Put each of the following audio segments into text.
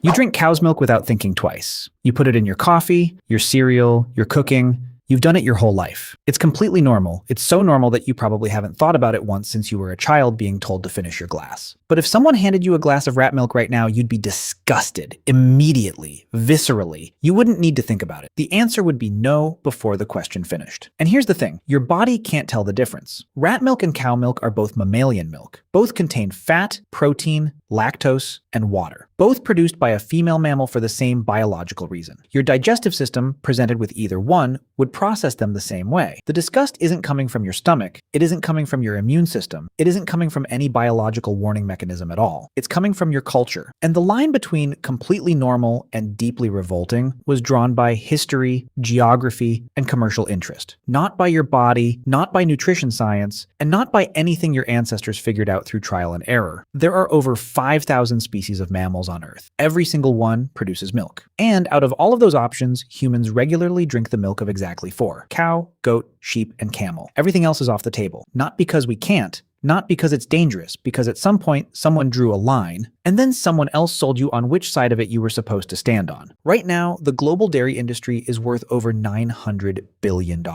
You drink cow's milk without thinking twice. You put it in your coffee, your cereal, your cooking. You've done it your whole life. It's completely normal. It's so normal that you probably haven't thought about it once since you were a child being told to finish your glass. But if someone handed you a glass of rat milk right now, you'd be disgusted, immediately, viscerally. You wouldn't need to think about it. The answer would be no before the question finished. And here's the thing, your body can't tell the difference. Rat milk and cow milk are both mammalian milk. Both contain fat, protein, lactose, and water, both produced by a female mammal for the same biological reason. Your digestive system, presented with either one, would process them the same way. The disgust isn't coming from your stomach, it isn't coming from your immune system, it isn't coming from any biological warning mechanism at all. It's coming from your culture. And the line between completely normal and deeply revolting was drawn by history, geography, and commercial interest. Not by your body, not by nutrition science, and not by anything your ancestors figured out through trial and error. There are over 5,000 species of mammals on Earth. Every single one produces milk. And out of all of those options, humans regularly drink the milk of exactly 4: cow, goat, sheep, and camel. Everything else is off the table. Not because we can't, not because it's dangerous, because at some point someone drew a line, and then someone else sold you on which side of it you were supposed to stand on. Right now, the global dairy industry is worth over $900 billion.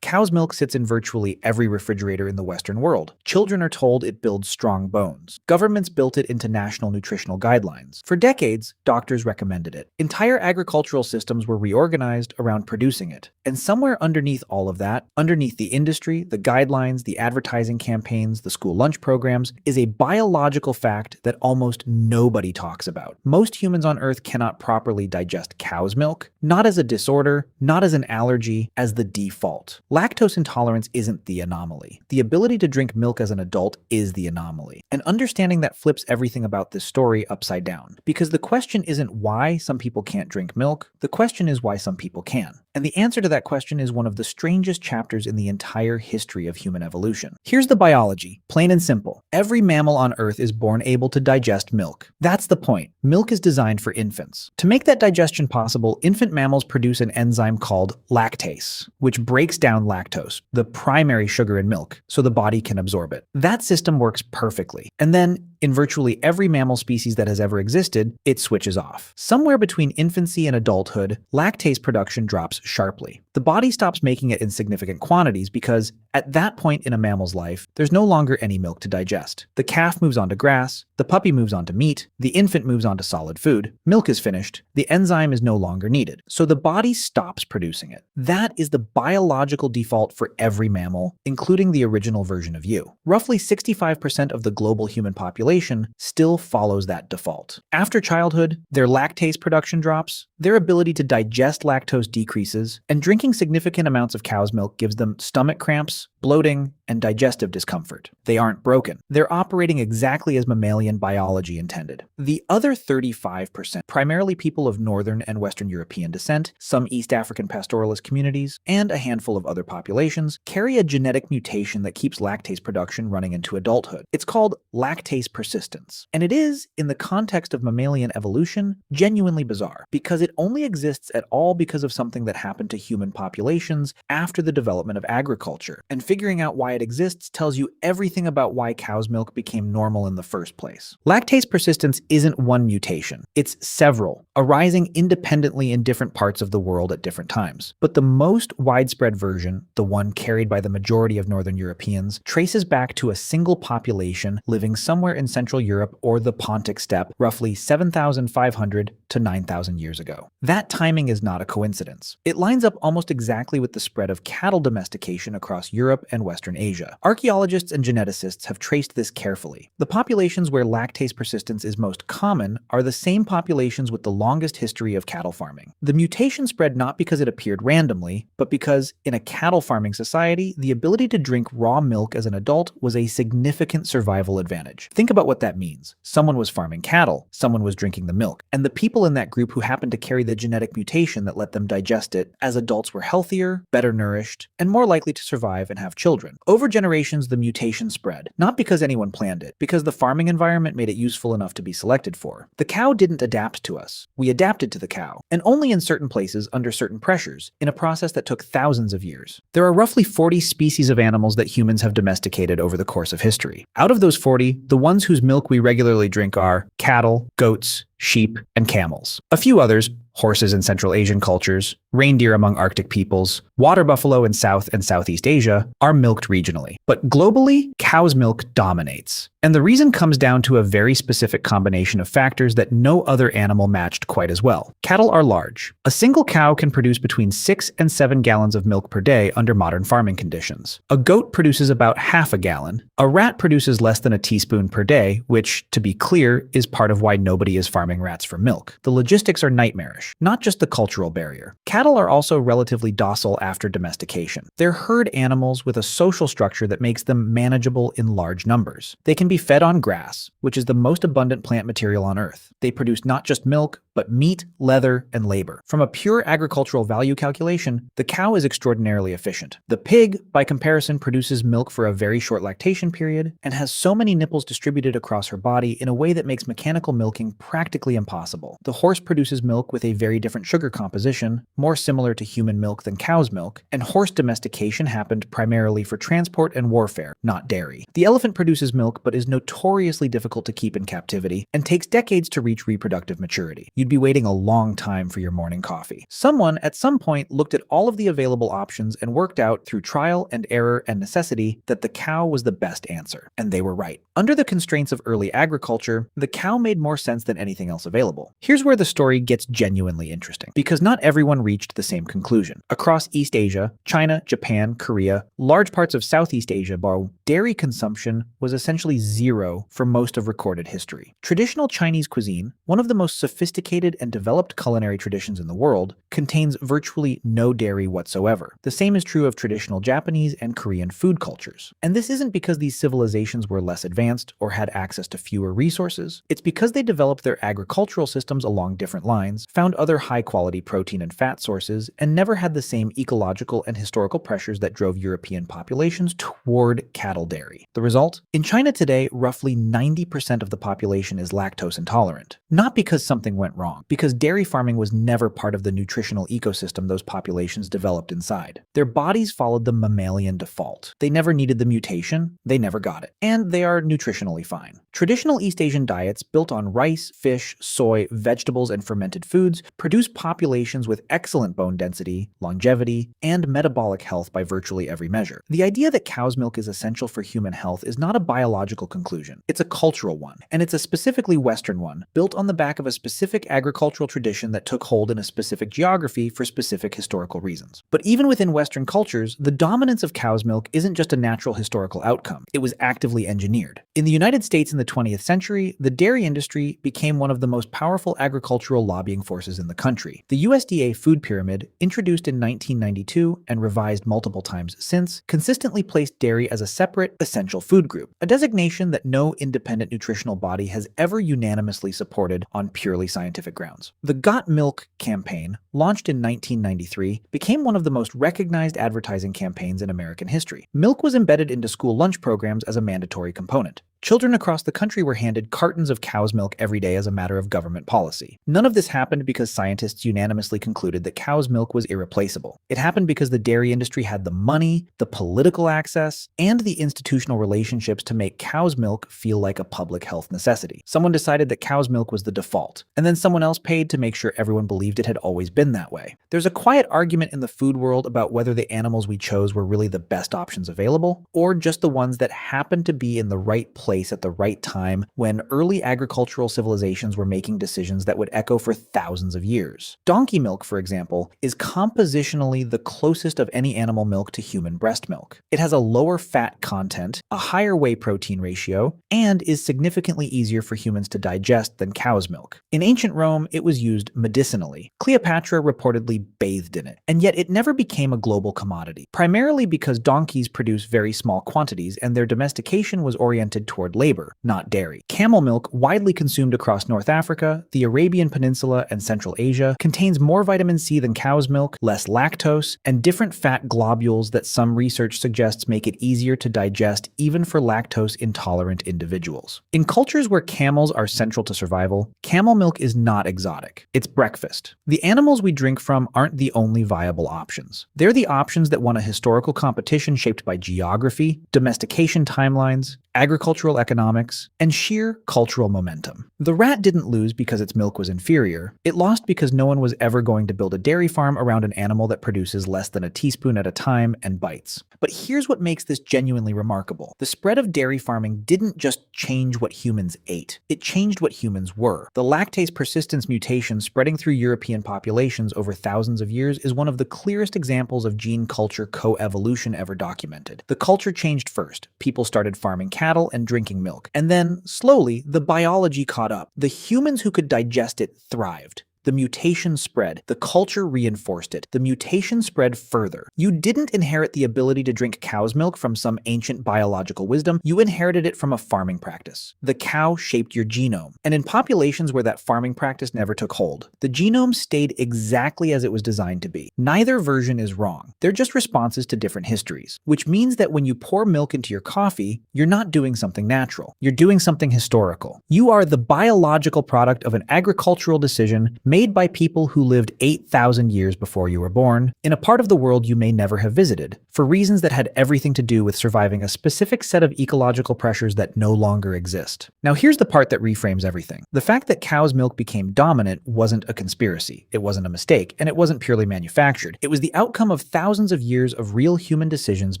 Cow's milk sits in virtually every refrigerator in the Western world. Children are told it builds strong bones. Governments built it into national nutritional guidelines. For decades, doctors recommended it. Entire agricultural systems were reorganized around producing it. And somewhere underneath all of that, underneath the industry, the guidelines, the advertising campaigns, the school lunch programs, is a biological fact that almost nobody talks about. Most humans on Earth cannot properly digest cow's milk, not as a disorder, not as an allergy, as the default. Lactose intolerance isn't the anomaly. The ability to drink milk as an adult is the anomaly. And understanding that flips everything about this story upside down. Because the question isn't why some people can't drink milk, the question is why some people can. And the answer to that question is one of the strangest chapters in the entire history of human evolution. Here's the biology, plain and simple. Every mammal on Earth is born able to digest milk. That's the point. Milk is designed for infants. To make that digestion possible, infant mammals produce an enzyme called lactase, which breaks down lactose, the primary sugar in milk, so the body can absorb it. That system works perfectly. And then, in virtually every mammal species that has ever existed, it switches off. Somewhere between infancy and adulthood, lactase production drops sharply. The body stops making it in significant quantities because, at that point in a mammal's life, there's no longer any milk to digest. The calf moves on to grass, the puppy moves on to meat, the infant moves on to solid food, milk is finished, the enzyme is no longer needed. So the body stops producing it. That is the biological default for every mammal, including the original version of you. Roughly 65% of the global human population still follows that default. After childhood, their lactase production drops, their ability to digest lactose decreases, and drinking significant amounts of cow's milk gives them stomach cramps, bloating, and digestive discomfort. They aren't broken. They're operating exactly as mammalian biology intended. The other 35%, primarily people of Northern and Western European descent, some East African pastoralist communities, and a handful of other populations, carry a genetic mutation that keeps lactase production running into adulthood. It's called lactase persistence. And it is, in the context of mammalian evolution, genuinely bizarre, because it only exists at all because of something that happened to human populations after the development of agriculture. And figuring out why it exists tells you everything about why cow's milk became normal in the first place. Lactase persistence isn't one mutation. It's several, arising independently in different parts of the world at different times. But the most widespread version, the one carried by the majority of Northern Europeans, traces back to a single population living somewhere in Central Europe or the Pontic steppe roughly 7,500 to 9,000 years ago. That timing is not a coincidence. It lines up almost exactly with the spread of cattle domestication across Europe and Western Asia. Archaeologists and geneticists have traced this carefully. The populations where lactase persistence is most common are the same populations with the longest history of cattle farming. The mutation spread not because it appeared randomly, but because, in a cattle farming society, the ability to drink raw milk as an adult was a significant survival advantage. Think about what that means. Someone was farming cattle, someone was drinking the milk, and the people in that group who happened to carry the genetic mutation that let them digest it as adults were healthier, better nourished, and more likely to survive and have children. Over generations, the mutation spread, not because anyone planned it, because the farming environment made it useful enough to be selected for. The cow didn't adapt to us. We adapted to the cow, and only in certain places under certain pressures, in a process that took thousands of years. There are roughly 40 species of animals that humans have domesticated over the course of history. Out of those 40, the ones whose milk we regularly drink are cattle, goats, sheep, and camels. A few others, horses in Central Asian cultures, reindeer among Arctic peoples, water buffalo in South and Southeast Asia, are milked regionally. But globally, cow's milk dominates. And the reason comes down to a very specific combination of factors that no other animal matched quite as well. Cattle are large. A single cow can produce between 6 and 7 gallons of milk per day under modern farming conditions. A goat produces about half a gallon. A rat produces less than a teaspoon per day, which, to be clear, is part of why nobody is farming rats for milk. The logistics are nightmarish, not just the cultural barrier. Cattle are also relatively docile after domestication. They're herd animals with a social structure that makes them manageable in large numbers. They can be fed on grass, which is the most abundant plant material on Earth. They produce not just milk, but meat, leather, and labor. From a pure agricultural value calculation, the cow is extraordinarily efficient. The pig, by comparison, produces milk for a very short lactation period and has so many nipples distributed across her body in a way that makes mechanical milking practically impossible. The horse produces milk with a very different sugar composition, more similar to human milk than cow's milk, and horse domestication happened primarily for transport and warfare, not dairy. The elephant produces milk but is notoriously difficult to keep in captivity and takes decades to reach reproductive maturity. You'd be waiting a long time for your morning coffee. Someone at some point looked at all of the available options and worked out through trial and error and necessity that the cow was the best answer. And they were right. Under the constraints of early agriculture, the cow made more sense than anything else available. Here's where the story gets genuinely interesting, because not everyone reached the same conclusion. Across East Asia, China, Japan, Korea, large parts of Southeast Asia, dairy consumption was essentially zero for most of recorded history. Traditional Chinese cuisine, one of the most sophisticated and developed culinary traditions in the world, contains virtually no dairy whatsoever. The same is true of traditional Japanese and Korean food cultures. And this isn't because these civilizations were less advanced or had access to fewer resources. It's because they developed their agricultural systems along different lines, found other high-quality protein and fat sources, and never had the same ecological and historical pressures that drove European populations toward cattle dairy. The result? In China today, roughly 90% of the population is lactose intolerant. Not because something went wrong, because dairy farming was never part of the nutritional ecosystem those populations developed inside. Their bodies followed the mammalian default. They never needed the mutation, they never got it. And they are nutritionally fine. Traditional East Asian diets built on rice, fish, soy, vegetables, and fermented foods produce populations with excellent bone density, longevity, and metabolic health by virtually every measure. The idea that cow's milk is essential for human health is not a biological conclusion. It's a cultural one, and it's a specifically Western one, built on the back of a specific agricultural tradition that took hold in a specific geography for specific historical reasons. But even within Western cultures, the dominance of cow's milk isn't just a natural historical outcome. It was actively engineered. In the United States in the 20th century, the dairy industry became one of the most powerful agricultural lobbying forces in the country. The USDA food pyramid, introduced in 1992 and revised multiple times since, consistently placed dairy as a separate, essential food group, a designation that no independent nutritional body has ever unanimously supported on purely scientific grounds. The Got Milk campaign, launched in 1993, became one of the most recognized advertising campaigns in American history. Milk was embedded into school lunch programs as a mandatory component. Children across the country were handed cartons of cow's milk every day as a matter of government policy. None of this happened because scientists unanimously concluded that cow's milk was irreplaceable. It happened because the dairy industry had the money, the political access, and the institutional relationships to make cow's milk feel like a public health necessity. Someone decided that cow's milk was the default, and then someone else paid to make sure everyone believed it had always been that way. There's a quiet argument in the food world about whether the animals we chose were really the best options available, or just the ones that happened to be in the right place at the right time when early agricultural civilizations were making decisions that would echo for thousands of years. Donkey milk, for example, is compositionally the closest of any animal milk to human breast milk. It has a lower fat content, a higher whey protein ratio, and is significantly easier for humans to digest than cow's milk. In ancient Rome, it was used medicinally. Cleopatra reportedly bathed in it, and yet it never became a global commodity, primarily because donkeys produce very small quantities and their domestication was oriented toward labor, not dairy. Camel milk, widely consumed across North Africa, the Arabian Peninsula, and Central Asia, contains more vitamin C than cow's milk, less lactose, and different fat globules that some research suggests make it easier to digest even for lactose-intolerant individuals. In cultures where camels are central to survival, camel milk is not exotic. It's breakfast. The animals we drink from aren't the only viable options. They're the options that won a historical competition shaped by geography, domestication timelines, agricultural economics, and sheer cultural momentum. The rat didn't lose because its milk was inferior. It lost because no one was ever going to build a dairy farm around an animal that produces less than a teaspoon at a time and bites. But here's what makes this genuinely remarkable. The spread of dairy farming didn't just change what humans ate. It changed what humans were. The lactase persistence mutation spreading through European populations over thousands of years is one of the clearest examples of gene-culture co-evolution ever documented. The culture changed first. People started farming cattle and drinking milk. And then, slowly, the biology caught up. The humans who could digest it thrived. The mutation spread. The culture reinforced it. The mutation spread further. You didn't inherit the ability to drink cow's milk from some ancient biological wisdom. You inherited it from a farming practice. The cow shaped your genome. And in populations where that farming practice never took hold, the genome stayed exactly as it was designed to be. Neither version is wrong. They're just responses to different histories, which means that when you pour milk into your coffee, you're not doing something natural. You're doing something historical. You are the biological product of an agricultural decision made by people who lived 8,000 years before you were born, in a part of the world you may never have visited, for reasons that had everything to do with surviving a specific set of ecological pressures that no longer exist. Now here's the part that reframes everything. The fact that cow's milk became dominant wasn't a conspiracy, it wasn't a mistake, and it wasn't purely manufactured. It was the outcome of thousands of years of real human decisions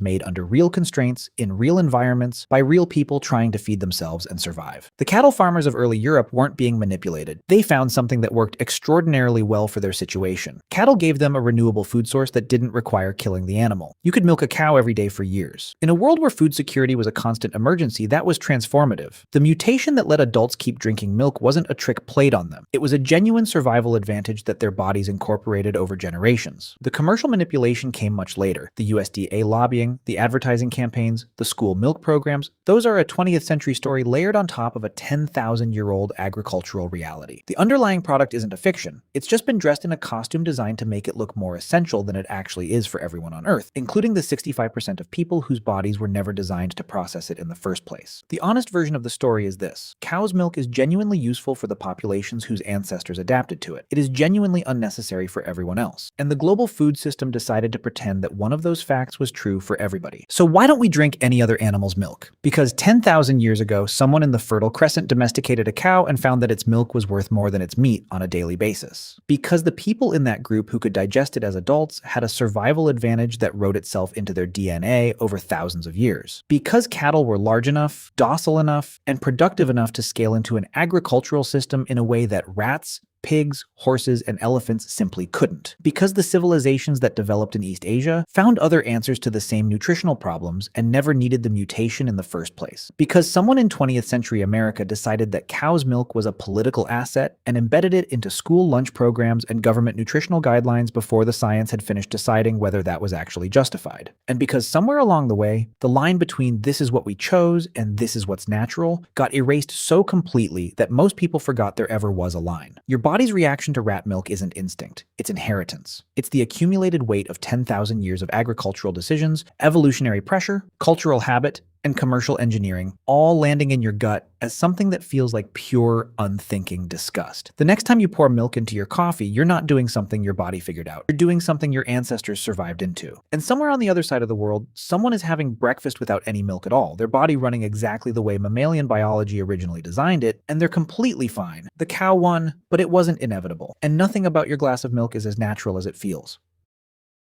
made under real constraints, in real environments, by real people trying to feed themselves and survive. The cattle farmers of early Europe weren't being manipulated. They found something that worked extraordinarily well for their situation. Cattle gave them a renewable food source that didn't require killing the animal. You could milk a cow every day for years. In a world where food security was a constant emergency, that was transformative. The mutation that let adults keep drinking milk wasn't a trick played on them. It was a genuine survival advantage that their bodies incorporated over generations. The commercial manipulation came much later. The USDA lobbying, the advertising campaigns, the school milk programs, those are a 20th century story layered on top of a 10,000-year-old agricultural reality. The underlying product isn't a fiction. It's just been dressed in a costume designed to make it look more essential than it actually is for everyone on Earth, including the 65% of people whose bodies were never designed to process it in the first place. The honest version of the story is this: cow's milk is genuinely useful for the populations whose ancestors adapted to it. It is genuinely unnecessary for everyone else. And the global food system decided to pretend that one of those facts was true for everybody. So why don't we drink any other animal's milk? Because 10,000 years ago, someone in the Fertile Crescent domesticated a cow and found that its milk was worth more than its meat on a daily basis. Because the people in that group who could digest it as adults had a survival advantage that wrote itself into their DNA over thousands of years. Because cattle were large enough, docile enough, and productive enough to scale into an agricultural system in a way that rats, pigs, horses, and elephants simply couldn't. Because the civilizations that developed in East Asia found other answers to the same nutritional problems and never needed the mutation in the first place. Because someone in 20th century America decided that cow's milk was a political asset and embedded it into school lunch programs and government nutritional guidelines before the science had finished deciding whether that was actually justified. And because somewhere along the way, the line between this is what we chose and this is what's natural got erased so completely that most people forgot there ever was a line. Your body's reaction to rat milk isn't instinct, it's inheritance. It's the accumulated weight of 10,000 years of agricultural decisions, evolutionary pressure, cultural habit, and commercial engineering, all landing in your gut as something that feels like pure, unthinking disgust. The next time you pour milk into your coffee, you're not doing something your body figured out. You're doing something your ancestors survived into. And somewhere on the other side of the world, someone is having breakfast without any milk at all, their body running exactly the way mammalian biology originally designed it, and they're completely fine. The cow won, but it wasn't inevitable. And nothing about your glass of milk is as natural as it feels.